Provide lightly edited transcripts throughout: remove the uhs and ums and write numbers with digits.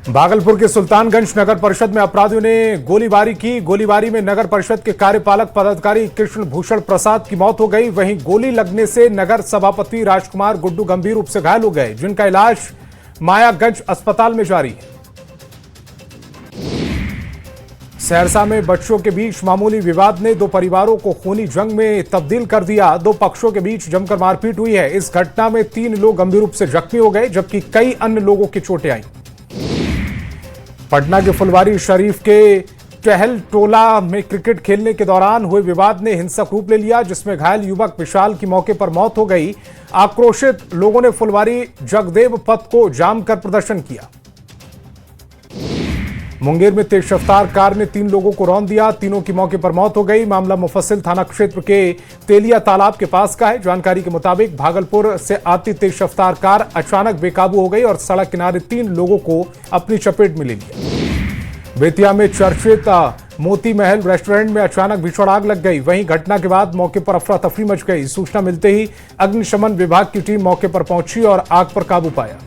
भागलपुर के सुल्तानगंज नगर परिषद में अपराधियों ने गोलीबारी की। गोलीबारी में नगर परिषद के कार्यपालक पदाधिकारी कृष्ण भूषण प्रसाद की मौत हो गई। वहीं गोली लगने से नगर सभापति राजकुमार गुड्डू गंभीर रूप से घायल हो गए, जिनका इलाज मायागंज अस्पताल में जारी है। सहरसा में बच्चों के बीच मामूली विवाद ने दो परिवारों को खूनी जंग में तब्दील कर दिया। दो पक्षों के बीच जमकर मारपीट हुई है। इस घटना में 3 लोग गंभीर रूप से जख्मी हो गए, जबकि कई अन्य लोगों की चोटें आई। पटना के फुलवारी शरीफ के टहल टोला में क्रिकेट खेलने के दौरान हुए विवाद ने हिंसक रूप ले लिया, जिसमें घायल युवक विशाल की मौके पर मौत हो गई। आक्रोशित लोगों ने फुलवारी जगदेव पथ को जाम कर प्रदर्शन किया। मुंगेर में तेज रफ्तार कार ने 3 लोगों को रौंद दिया। तीनों की मौके पर मौत हो गई। मामला मुफस्सिल थाना क्षेत्र के तेलिया तालाब के पास का है। जानकारी के मुताबिक भागलपुर से आती तेज रफ्तार कार अचानक बेकाबू हो गई और सड़क किनारे 3 लोगों को अपनी चपेट में ले लिया। बेतिया में चर्चित मोती महल रेस्टोरेंट में अचानक भीषण आग लग गई। वहीं घटना के बाद मौके पर अफरा तफरी मच गई। सूचना मिलते ही अग्निशमन विभाग की टीम मौके पर पहुंची और आग पर काबू पाया।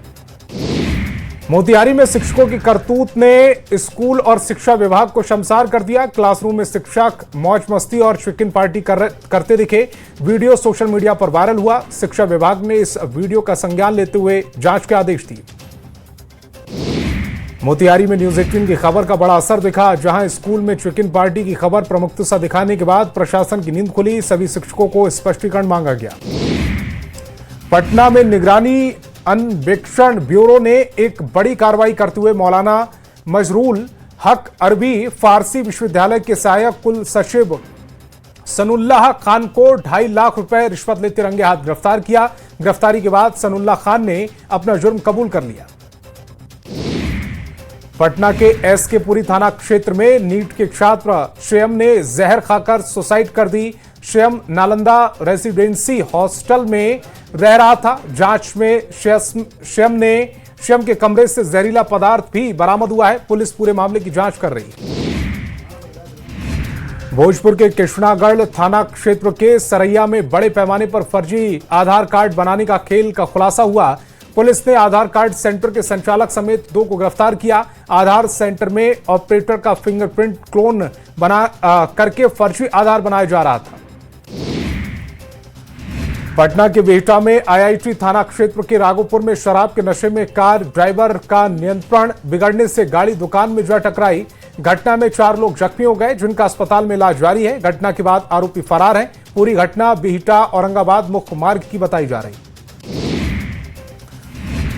मोतिहारी में शिक्षकों की करतूत ने स्कूल और शिक्षा विभाग को शर्मसार कर दिया। क्लासरूम में शिक्षक मौज मस्ती और चिकन पार्टी करते दिखे। वीडियो सोशल मीडिया पर वायरल हुआ। शिक्षा विभाग ने इस वीडियो का संज्ञान लेते हुए जांच के आदेश दिए। मोतिहारी में न्यूज 18 की खबर का बड़ा असर दिखा, जहां स्कूल में चिकन पार्टी की खबर प्रमुखता दिखाने के बाद प्रशासन की नींद खुली। सभी शिक्षकों को स्पष्टीकरण मांगा गया। पटना में निगरानी अन्वेषण ब्यूरो ने एक बड़ी कार्रवाई करते हुए मौलाना मजरूल हक अरबी फारसी विश्वविद्यालय के सहायक कुल सचिव सनुल्लाह खान को 2.5 लाख रुपए रिश्वत लेते रंगे हाथ गिरफ्तार किया। गिरफ्तारी के बाद सनुल्लाह खान ने अपना जुर्म कबूल कर लिया। पटना के एसके पुरी थाना क्षेत्र में नीट के छात्र श्रेयम ने जहर खाकर सुसाइड कर दी। श्रेयम नालंदा रेसिडेंसी हॉस्टल में रह रहा था। जांच में श्रेयम के कमरे से जहरीला पदार्थ भी बरामद हुआ है। पुलिस पूरे मामले की जांच कर रही है। भोजपुर के कृष्णागढ़ थाना क्षेत्र के सरैया में बड़े पैमाने पर फर्जी आधार कार्ड बनाने का खेल का खुलासा हुआ। पुलिस ने आधार कार्ड सेंटर के संचालक समेत 2 को गिरफ्तार किया। आधार सेंटर में ऑपरेटर का फिंगरप्रिंट क्लोन करके फर्जी आधार बनाया जा रहा था। पटना के बिहटा में आईआईटी थाना क्षेत्र के राघोपुर में शराब के नशे में कार ड्राइवर का नियंत्रण बिगड़ने से गाड़ी दुकान में जा टकराई। घटना में 4 लोग जख्मी हो गए, जिनका अस्पताल में इलाज जारी है। घटना के बाद आरोपी फरार है। पूरी घटना बिहटा औरंगाबाद मुख्य मार्ग की बताई जा रही।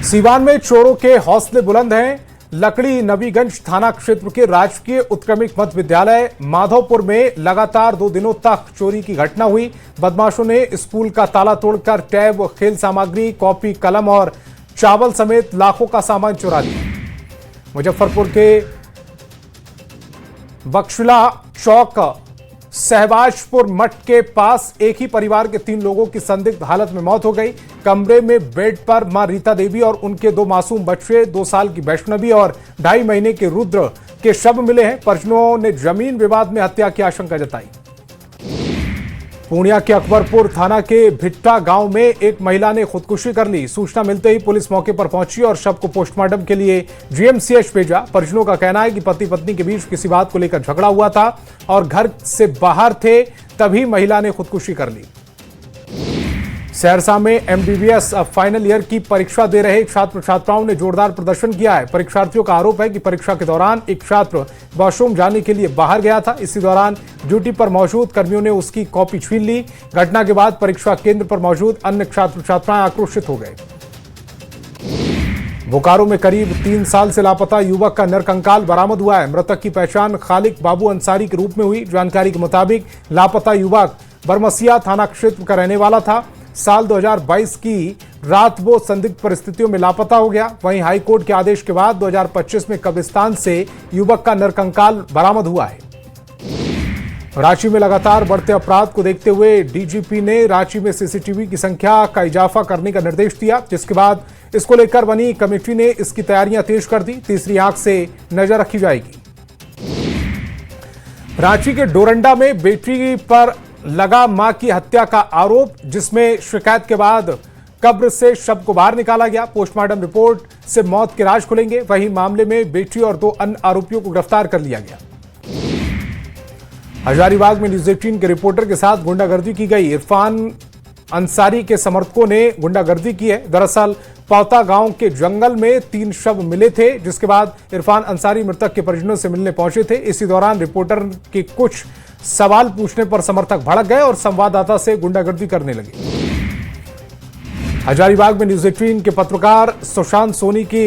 सीवान में चोरों के हौसले बुलंद हैं। लकड़ी नबीगंज थाना क्षेत्र के राजकीय उत्क्रमित मध्य विद्यालय माधोपुर में लगातार 2 दिनों तक चोरी की घटना हुई। बदमाशों ने स्कूल का ताला तोड़कर टैब, खेल सामग्री, कॉपी, कलम और चावल समेत लाखों का सामान चुरा लिया। मुजफ्फरपुर के बख्शुला चौक सहबाजपुर मठ के पास एक ही परिवार के 3 लोगों की संदिग्ध हालत में मौत हो गई। कमरे में बेड पर मां रीता देवी और उनके 2 मासूम बच्चे, 2 साल की वैष्णवी और 2.5 महीने के रुद्र के शव मिले हैं। परिजनों ने जमीन विवाद में हत्या की आशंका जताई। पूर्णिया के अकबरपुर थाना के भिट्टा गांव में एक महिला ने खुदकुशी कर ली। सूचना मिलते ही पुलिस मौके पर पहुंची और शव को पोस्टमार्टम के लिए जीएमसीएच भेजा। परिजनों का कहना है कि पति पत्नी के बीच किसी बात को लेकर झगड़ा हुआ था और घर से बाहर थे, तभी महिला ने खुदकुशी कर ली। सहरसा में एमबीबीएस फाइनल ईयर की परीक्षा दे रहे छात्र छात्राओं ने जोरदार प्रदर्शन किया है। परीक्षार्थियों का आरोप है कि परीक्षा के दौरान एक छात्र वॉशरूम जाने के लिए बाहर गया था। इसी दौरान ड्यूटी पर मौजूद कर्मियों ने उसकी कॉपी छीन ली। घटना के बाद परीक्षा केंद्र पर मौजूद अन्य छात्र छात्राएं आक्रोशित हो गए। बोकारो में करीब 3 साल से लापता युवक का नरकंकाल बरामद हुआ है। मृतक की पहचान खालिक बाबू अंसारी के रूप में हुई। जानकारी के मुताबिक लापता युवक बरमसिया थाना क्षेत्र का रहने वाला था। साल 2022 की रात वो संदिग्ध परिस्थितियों में लापता हो गया। वहीं हाईकोर्ट के आदेश के बाद 2025 में कब्रिस्तान से युवक का नरकंकाल बरामद हुआ है। रांची में लगातार बढ़ते अपराध को देखते हुए डीजीपी ने रांची में सीसीटीवी की संख्या का इजाफा करने का निर्देश दिया, जिसके बाद इसको लेकर बनी कमेटी ने इसकी तैयारियां तेज कर दी। तीसरी आंख से नजर रखी जाएगी। रांची के डोरंडा में बेटी पर लगा मां की हत्या का आरोप, जिसमें शिकायत के बाद कब्र से शव को बाहर निकाला गया। पोस्टमार्टम रिपोर्ट से मौत के राज खुलेंगे। वहीं मामले में बेटी और 2 अन्य आरोपियों को गिरफ्तार कर लिया गया। हजारीबाग में न्यूज 18 के रिपोर्टर के साथ गुंडागर्दी की गई। इरफान अंसारी के समर्थकों ने गुंडागर्दी की है। दरअसल पौता गांव के जंगल में 3 शव मिले थे, जिसके बाद इरफान अंसारी मृतक के परिजनों से मिलने पहुंचे थे। इसी दौरान रिपोर्टर के कुछ सवाल पूछने पर समर्थक भड़क गए और संवाददाता से गुंडागर्दी करने लगे। हजारीबाग में न्यूज 18 के पत्रकार सुशांत सोनी की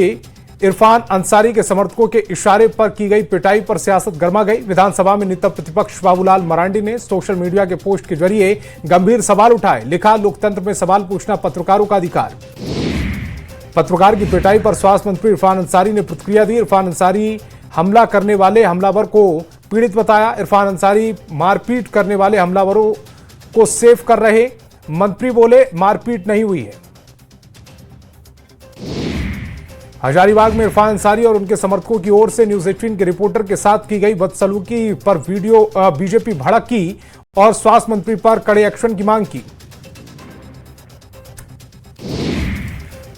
इरफान अंसारी के समर्थकों के इशारे पर की गई पिटाई पर सियासत गर्मा गई। विधानसभा में नेता प्रतिपक्ष बाबूलाल मरांडी ने सोशल मीडिया के पोस्ट के जरिए गंभीर सवाल उठाए। लिखा, लोकतंत्र में सवाल पूछना पत्रकारों का अधिकार। पत्रकार की पिटाई पर स्वास्थ्य मंत्री इरफान अंसारी ने प्रतिक्रिया दी। इरफान अंसारी हमला करने वाले हमलावर को पीड़ित बताया। इरफान अंसारी मारपीट करने वाले हमलावरों को सेफ कर रहे। मंत्री बोले, मारपीट नहीं हुई है। हजारीबाग में इरफान अंसारी और उनके समर्थकों की ओर से न्यूज 18 के रिपोर्टर के साथ की गई बदसलूकी पर बीजेपी भड़की और स्वास्थ्य मंत्री पर कड़े एक्शन की मांग की।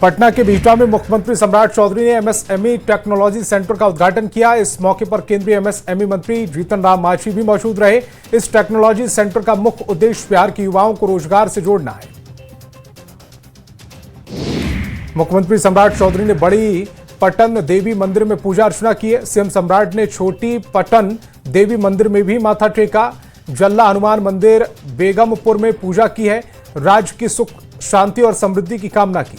पटना के बिहटा में मुख्यमंत्री सम्राट चौधरी ने एमएसएमई टेक्नोलॉजी सेंटर का उद्घाटन किया। इस मौके पर केंद्रीय एमएसएमई मंत्री जीतन राम मांझी भी मौजूद रहे। इस टेक्नोलॉजी सेंटर का मुख्य उद्देश्य बिहार के युवाओं को रोजगार से जोड़ना है। मुख्यमंत्री सम्राट चौधरी ने बड़ी पटन देवी मंदिर में पूजा अर्चना की है। सीएम सम्राट ने छोटी पटन देवी मंदिर में भी माथा टेका। जल्ला हनुमान मंदिर बेगमपुर में पूजा की है। राज्य की सुख शांति और समृद्धि की कामना की।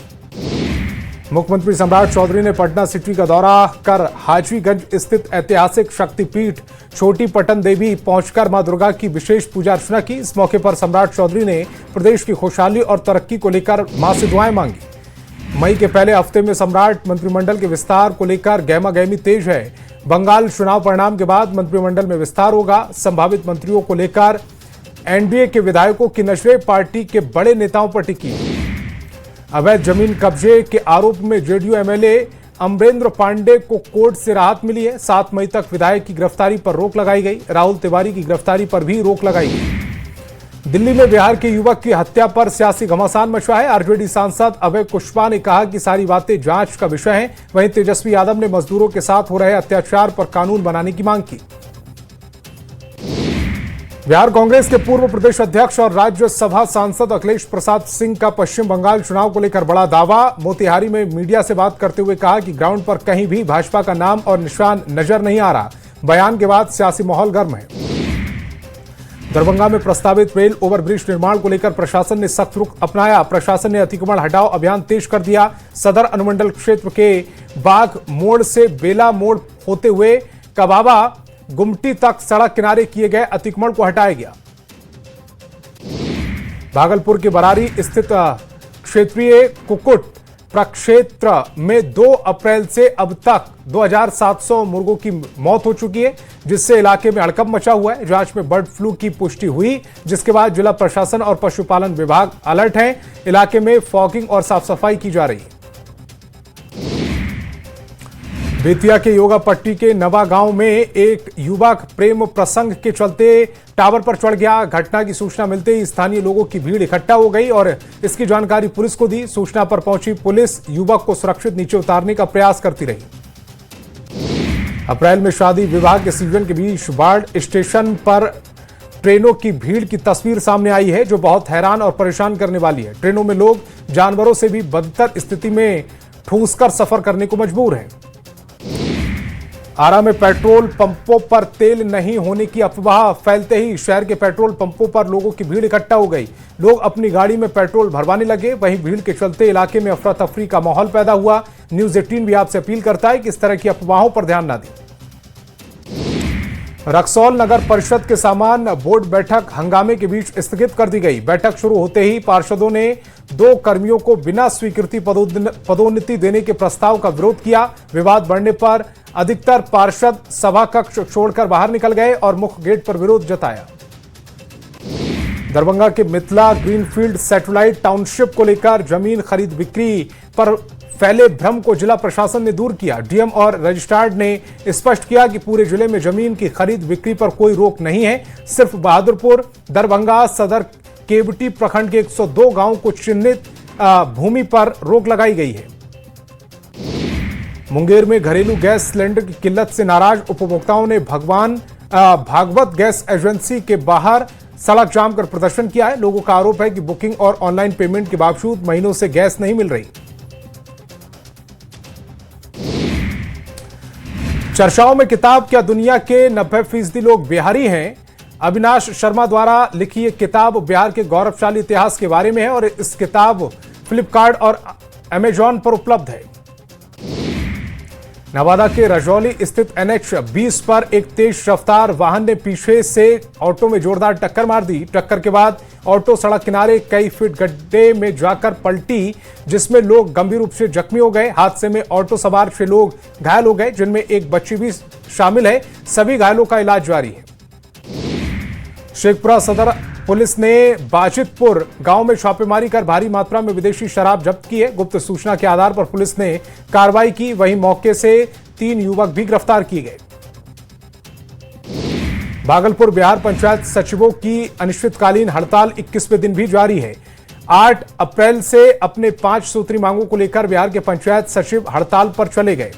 मुख्यमंत्री सम्राट चौधरी ने पटना सिटी का दौरा कर हाजीगंज स्थित ऐतिहासिक शक्तिपीठ छोटी पटन देवी पहुंचकर मां दुर्गा की विशेष पूजा अर्चना की। इस मौके पर सम्राट चौधरी ने प्रदेश की खुशहाली और तरक्की को लेकर मां से दुआएं मांगी। मई के पहले हफ्ते में सम्राट मंत्रिमंडल के विस्तार को लेकर गहमागहमी तेज है। बंगाल चुनाव परिणाम के बाद मंत्रिमंडल में विस्तार होगा। संभावित मंत्रियों को लेकर एनडीए के विधायकों की नजरें पार्टी के बड़े नेताओं पर टिकी। अवैध जमीन कब्जे के आरोप में जेडीयू एमएलए अमरेंद्र पांडे को कोर्ट से राहत मिली है। 7 मई तक विधायक की गिरफ्तारी पर रोक लगाई गई। राहुल तिवारी की गिरफ्तारी पर भी रोक लगाई गई। दिल्ली में बिहार के युवक की हत्या पर सियासी घमासान मचा है। आरजेडी सांसद अभय कुशवाहा ने कहा कि सारी बातें जांच का विषय हैं। वहीं तेजस्वी यादव ने मजदूरों के साथ हो रहे अत्याचार पर कानून बनाने की मांग की। बिहार कांग्रेस के पूर्व प्रदेश अध्यक्ष और राज्यसभा सांसद अखिलेश प्रसाद सिंह का पश्चिम बंगाल चुनाव को लेकर बड़ा दावा। मोतिहारी में मीडिया से बात करते हुए कहा कि ग्राउंड पर कहीं भी भाजपा का नाम और निशान नजर नहीं आ रहा। बयान के बाद सियासी माहौल गर्म है। दरभंगा में प्रस्तावित रेल ओवरब्रिज निर्माण को लेकर प्रशासन ने सख्त रुख अपनाया। प्रशासन ने अतिक्रमण हटाओ अभियान तेज कर दिया। सदर अनुमंडल क्षेत्र के बाघ मोड़ से बेला मोड़ होते हुए कबाबा गुमटी तक सड़क किनारे किए गए अतिक्रमण को हटाया गया। भागलपुर के बरारी स्थित क्षेत्रीय कुक्कुट प्रक्षेत्र में 2 अप्रैल से अब तक 2700 मुर्गों की मौत हो चुकी है, जिससे इलाके में हड़कंप मचा हुआ है। जांच में बर्ड फ्लू की पुष्टि हुई, जिसके बाद जिला प्रशासन और पशुपालन विभाग अलर्ट हैं। इलाके में फॉगिंग और साफ सफाई की जा रही है। बेतिया के योगा पट्टी के नवा गांव में एक युवक प्रेम प्रसंग के चलते टावर पर चढ़ गया। घटना की सूचना मिलते ही स्थानीय लोगों की भीड़ इकट्ठा हो गई और इसकी जानकारी पुलिस को दी। सूचना पर पहुंची पुलिस युवक को सुरक्षित नीचे उतारने का प्रयास करती रही। अप्रैल में शादी विवाह के सीजन के बीच बाढ़ स्टेशन पर ट्रेनों की भीड़ की तस्वीर सामने आई है, जो बहुत हैरान और परेशान करने वाली है। ट्रेनों में लोग जानवरों से भी बदतर स्थिति में ठूंसकर सफर करने को मजबूर हैं। आरा में पेट्रोल पंपों पर तेल नहीं होने की अफवाह फैलते ही शहर के पेट्रोल पंपों पर लोगों की भीड़ इकट्ठा हो गई। लोग अपनी गाड़ी में पेट्रोल भरवाने लगे। वहीं भीड़ के चलते इलाके में अफरा तफरी का माहौल पैदा हुआ। न्यूज 18 भी आपसे अपील करता है कि इस तरह की अफवाहों पर ध्यान न दें। रक्सौल नगर परिषद के सामान बोर्ड बैठक हंगामे के बीच स्थगित कर दी गई। बैठक शुरू होते ही पार्षदों ने 2 कर्मियों को बिना स्वीकृति पदोन्नति देने के प्रस्ताव का विरोध किया। विवाद बढ़ने पर अधिकतर पार्षद सभा कक्ष छोड़कर बाहर निकल गए और मुख्य गेट पर विरोध जताया। दरभंगा के मिथिला ग्रीनफील्ड सैटेलाइट टाउनशिप को लेकर जमीन खरीद बिक्री पर फैले भ्रम को जिला प्रशासन ने दूर किया। डीएम और रजिस्ट्रार ने स्पष्ट किया कि पूरे जिले में जमीन की खरीद बिक्री पर कोई रोक नहीं है। सिर्फ बहादुरपुर, दरभंगा सदर, केवटी प्रखंड के 102 गांवों को चिन्हित भूमि पर रोक लगाई गई है। मुंगेर में घरेलू गैस सिलेंडर की किल्लत से नाराज उपभोक्ताओं ने भागवत गैस एजेंसी के बाहर सड़क जाम कर प्रदर्शन किया है। लोगों का आरोप है कि बुकिंग और ऑनलाइन पेमेंट के बावजूद महीनों से गैस नहीं मिल रही। चर्चाओं में किताब क्या दुनिया के 90% लोग बिहारी हैं। अविनाश शर्मा द्वारा लिखी ये किताब बिहार के गौरवशाली इतिहास के बारे में है और इस किताब फ्लिपकार्ट और अमेजॉन पर उपलब्ध है। नवादा के रजौली स्थित NH 20 पर एक तेज रफ्तार वाहन ने पीछे से ऑटो में जोरदार टक्कर मार दी। टक्कर के बाद ऑटो सड़क किनारे कई फीट गड्ढे में जाकर पलटी, जिसमें लोग गंभीर रूप से जख्मी हो गए। हादसे में ऑटो सवार 6 लोग घायल हो गए, जिनमें एक बच्ची भी शामिल है। सभी घायलों का इलाज जारी है। शेखपुरा सदर पुलिस ने बाजितपुर गांव में छापेमारी कर भारी मात्रा में विदेशी शराब जब्त की है। गुप्त सूचना के आधार पर पुलिस ने कार्रवाई की। वहीं मौके से 3 युवक भी गिरफ्तार किए गए। भागलपुर बिहार पंचायत सचिवों की अनिश्चितकालीन हड़ताल 21वें दिन भी जारी है। 8 अप्रैल से अपने 5 सूत्री मांगों को लेकर बिहार के पंचायत सचिव हड़ताल पर चले गए।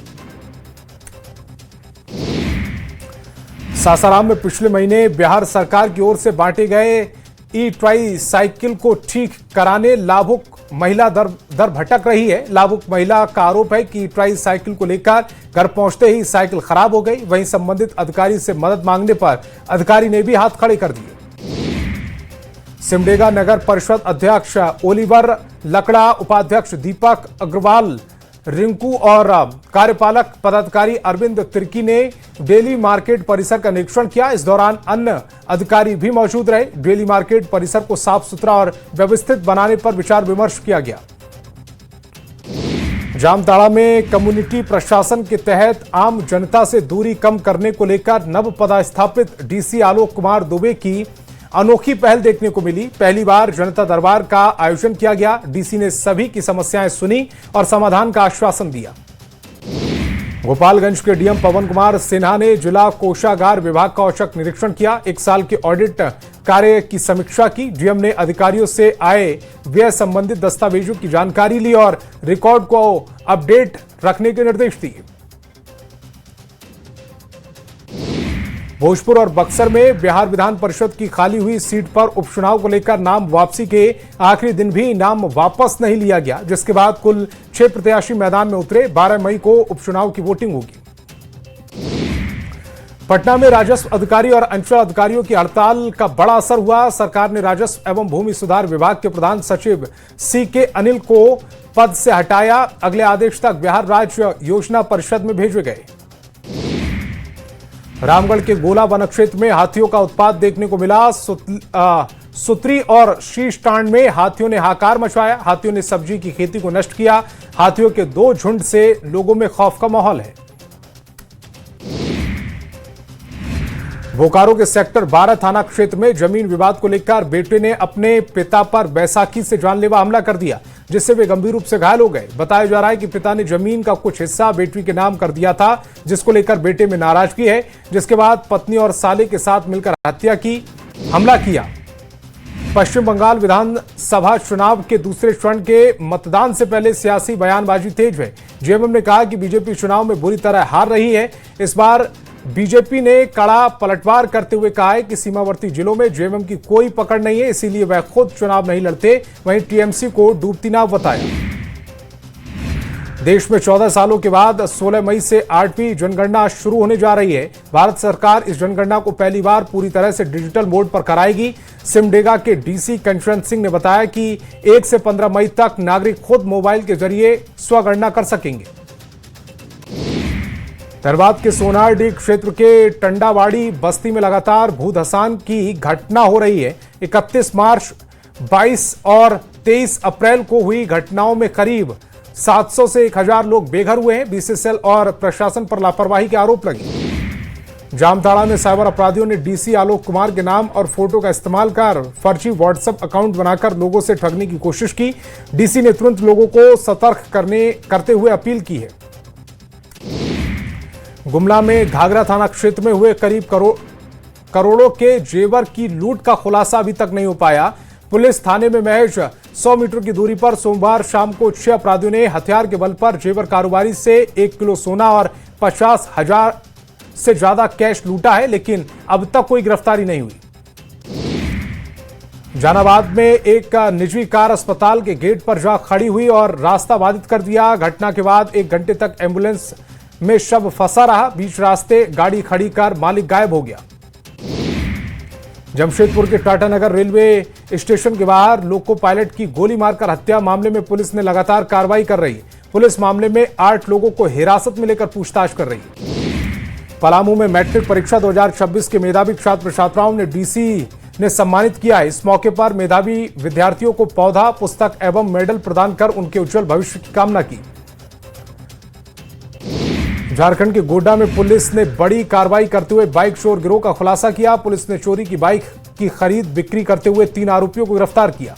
सासाराम में पिछले महीने बिहार सरकार की ओर से बांटे गए ई-ट्राई साइकिल को ठीक कराने लाभुक महिला दर भटक रही है। लाभुक महिला का आरोप है कि ई-ट्राई साइकिल को लेकर घर पहुंचते ही साइकिल खराब हो गई। वहीं संबंधित अधिकारी से मदद मांगने पर अधिकारी ने भी हाथ खड़े कर दिए। सिमडेगा नगर परिषद अध्यक्ष ओलिवर लकड़ा, उपाध्यक्ष दीपक अग्रवाल, रिंकू और कार्यपालक पदाधिकारी अरविंद तिर्की ने डेली मार्केट परिसर का निरीक्षण किया। इस दौरान अन्य अधिकारी भी मौजूद रहे। डेली मार्केट परिसर को साफ सुथरा और व्यवस्थित बनाने पर विचार विमर्श किया गया। जामताड़ा में कम्युनिटी प्रशासन के तहत आम जनता से दूरी कम करने को लेकर नव पदस्थापित डीसी आलोक कुमार दुबे की अनोखी पहल देखने को मिली। पहली बार जनता दरबार का आयोजन किया गया। डीसी ने सभी की समस्याएं सुनी और समाधान का आश्वासन दिया। गोपालगंज के डीएम पवन कुमार सिन्हा ने जिला कोषागार विभाग का औचक निरीक्षण किया। 1 साल के ऑडिट कार्य की समीक्षा की। डीएम ने अधिकारियों से आय व्यय संबंधित दस्तावेजों की जानकारी ली और रिकॉर्ड को अपडेट रखने के निर्देश दिए। भोजपुर और बक्सर में बिहार विधान परिषद की खाली हुई सीट पर उपचुनाव को लेकर नाम वापसी के आखिरी दिन भी नाम वापस नहीं लिया गया, जिसके बाद कुल 6 प्रत्याशी मैदान में उतरे। 12 मई को उपचुनाव की वोटिंग होगी। पटना में राजस्व अधिकारी और अंचल अधिकारियों की हड़ताल का बड़ा असर हुआ। सरकार ने राजस्व एवं भूमि सुधार विभाग के प्रधान सचिव CK अनिल को पद से हटाया। अगले आदेश तक बिहार राज्य योजना परिषद में भेजे गए। रामगढ़ के गोला वन क्षेत्र में हाथियों का उत्पात देखने को मिला। सुत्री और शीशटांड में हाथियों ने हाहाकार मचाया। हाथियों ने सब्जी की खेती को नष्ट किया। हाथियों के 2 झुंड से लोगों में खौफ का माहौल है। बोकारो के सेक्टर 12 थाना क्षेत्र में जमीन विवाद को लेकर बेटे ने अपने पिता पर बैसाखी से जानलेवा हमला कर दिया, जिससे वे गंभीर रूप से घायल हो गए। बताया जा रहा है कि पिता ने जमीन का कुछ हिस्सा बेटी के नाम कर दिया था, जिसको लेकर बेटे में नाराजगी है। जिसके बाद पत्नी और साले के साथ मिलकर हमला किया। पश्चिम बंगाल विधानसभा चुनाव के दूसरे चरण के मतदान से पहले सियासी बयानबाजी तेज है। जेएमएम ने कहा कि बीजेपी चुनाव में बुरी तरह हार रही है। इस बार बीजेपी ने कड़ा पलटवार करते हुए कहा है कि सीमावर्ती जिलों में जेएमएम की कोई पकड़ नहीं है, इसीलिए वह खुद चुनाव नहीं लड़ते। वहीं टीएमसी को डूबती नाव बताया। देश में 14 सालों के बाद 16 मई से 8वीं जनगणना शुरू होने जा रही है। भारत सरकार इस जनगणना को पहली बार पूरी तरह से डिजिटल मोड पर कराएगी। सिमडेगा के डीसी कंचन सिंह ने बताया कि 1 से 15 मई तक नागरिक खुद मोबाइल के जरिए स्वगणना कर सकेंगे। धनबाद के सोनारडीह क्षेत्र के टंडावाड़ी बस्ती में लगातार भूधसान की घटना हो रही है। 31 मार्च, 22 और 23 अप्रैल को हुई घटनाओं में करीब 700 से 1000 लोग बेघर हुए हैं। बीसीसीएल और प्रशासन पर लापरवाही के आरोप लगे। जामताड़ा में साइबर अपराधियों ने डीसी आलोक कुमार के नाम और फोटो का इस्तेमाल कर फर्जी व्हाट्सएप अकाउंट बनाकर लोगों से ठगने की कोशिश की। डीसी ने तुरंत लोगों को सतर्क करते हुए अपील की है। गुमला में घाघरा थाना क्षेत्र में हुए करीब करोड़ों के जेवर की लूट का खुलासा अभी तक नहीं हो पाया। पुलिस थाने में महज 100 मीटर की दूरी पर सोमवार शाम को 6 अपराधियों ने हथियार के बल पर जेवर कारोबारी से 1 किलो सोना और 50,000 से ज्यादा कैश लूटा है, लेकिन अब तक कोई गिरफ्तारी नहीं हुई। जहानाबाद में एक निजी कार अस्पताल के गेट पर जा खड़ी हुई और रास्ता बाधित कर दिया। घटना के बाद 1 घंटे तक एम्बुलेंस में शव फंसा रहा। बीच रास्ते गाड़ी खड़ी कर मालिक गायब हो गया। जमशेदपुर के टाटानगर रेलवे स्टेशन के बाहर लोको पायलट की गोली मारकर हत्या मामले में पुलिस ने लगातार कार्रवाई कर रही है। पुलिस मामले में 8 लोगों को हिरासत में लेकर पूछताछ कर रही है। पलामू में मैट्रिक परीक्षा 2026 के मेधावी छात्र छात्राओं ने डीसी ने सम्मानित किया है। इस मौके पर मेधावी विद्यार्थियों को पौधा, पुस्तक एवं मेडल प्रदान कर उनके उज्जवल भविष्य की कामना की। झारखंड के गोड्डा में पुलिस ने बड़ी कार्रवाई करते हुए बाइक चोर गिरोह का खुलासा किया। पुलिस ने चोरी की बाइक की खरीद बिक्री करते हुए 3 आरोपियों को गिरफ्तार किया।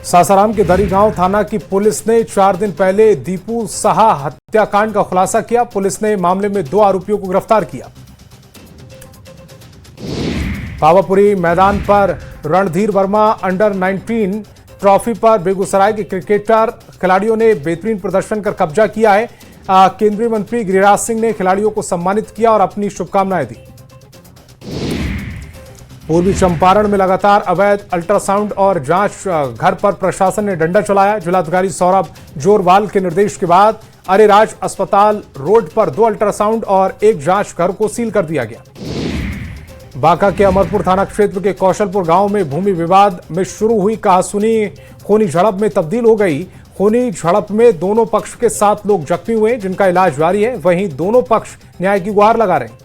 सासाराम के दरीगांव थाना की पुलिस ने 4 दिन पहले दीपू साहा हत्याकांड का खुलासा किया। पुलिस ने मामले में 2 आरोपियों को गिरफ्तार किया। पावापुरी मैदान पर रणधीर वर्मा अंडर 19 ट्रॉफी पर बेगूसराय के क्रिकेटर खिलाड़ियों ने बेहतरीन प्रदर्शन कर कब्जा किया है। केंद्रीय मंत्री गिरिराज सिंह ने खिलाड़ियों को सम्मानित किया और अपनी शुभकामनाएं दी। पूर्वी चंपारण में लगातार अवैध अल्ट्रासाउंड और जांच घर पर प्रशासन ने डंडा चलाया। जिलाधिकारी सौरभ जोरवाल के निर्देश के बाद अरेराज अस्पताल रोड पर 2 अल्ट्रासाउंड और 1 जांच घर को सील कर दिया गया। बांका के अमरपुर थाना क्षेत्र के कौशलपुर गांव में भूमि विवाद में शुरू हुई कहासुनी खूनी झड़प में तब्दील हो गई। खूनी झड़प में दोनों पक्ष के 7 लोग जख्मी हुए, जिनका इलाज जारी है। वहीं दोनों पक्ष न्याय की गुहार लगा रहे हैं।